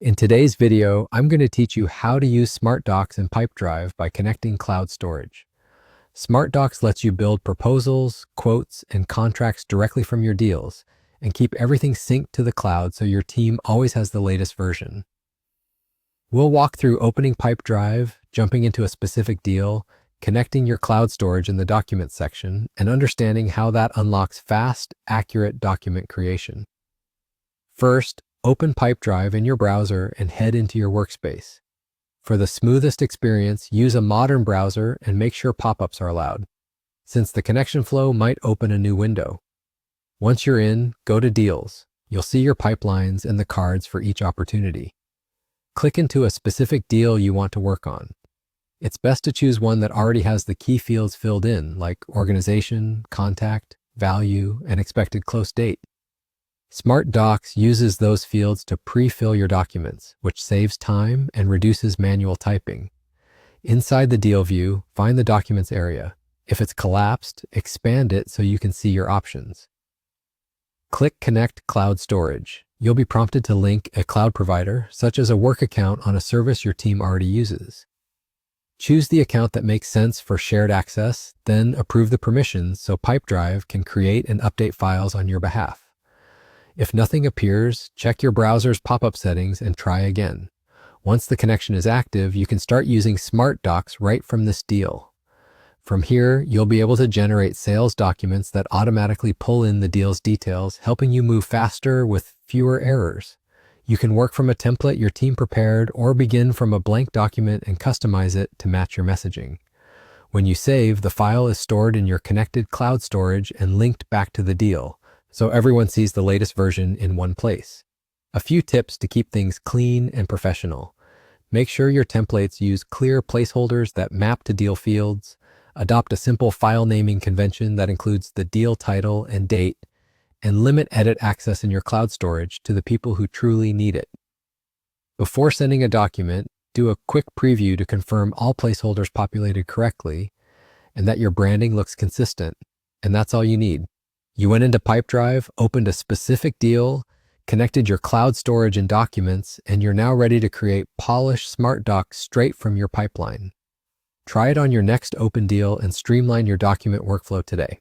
In today's video, I'm going to teach you how to use Smart Docs in Pipedrive by connecting cloud storage. Smart Docs lets you build proposals, quotes, and contracts directly from your deals and keep everything synced to the cloud so your team always has the latest version. We'll walk through opening Pipedrive, jumping into a specific deal, connecting your cloud storage in the Documents section, and understanding how that unlocks fast, accurate document creation. First, open Pipedrive in your browser and head into your workspace. For the smoothest experience, use a modern browser and make sure pop-ups are allowed, since the connection flow might open a new window. Once you're in, go to Deals. You'll see your pipelines and the cards for each opportunity. Click into a specific deal you want to work on. It's best to choose one that already has the key fields filled in, like organization, contact, value, and expected close date. Smart Docs uses those fields to pre-fill your documents, which saves time and reduces manual typing. Inside the deal view, find the Documents area. If it's collapsed, expand it so you can see your options. Click Connect Cloud Storage. You'll be prompted to link a cloud provider, such as a work account on a service your team already uses. Choose the account that makes sense for shared access, then approve the permissions so Pipedrive can create and update files on your behalf. If nothing appears, check your browser's pop-up settings and try again. Once the connection is active, you can start using Smart Docs right from this deal. From here, you'll be able to generate sales documents that automatically pull in the deal's details, helping you move faster with fewer errors. You can work from a template your team prepared or begin from a blank document and customize it to match your messaging. When you save, the file is stored in your connected cloud storage and linked back to the deal, so everyone sees the latest version in one place. A few tips to keep things clean and professional. Make sure your templates use clear placeholders that map to deal fields. Adopt a simple file naming convention that includes the deal title and date, and limit edit access in your cloud storage to the people who truly need it. Before sending a document, do a quick preview to confirm all placeholders populated correctly and that your branding looks consistent, and that's all you need. You went into Pipedrive, opened a specific deal, connected your cloud storage and documents, and you're now ready to create polished Smart Docs straight from your pipeline. Try it on your next open deal and streamline your document workflow today.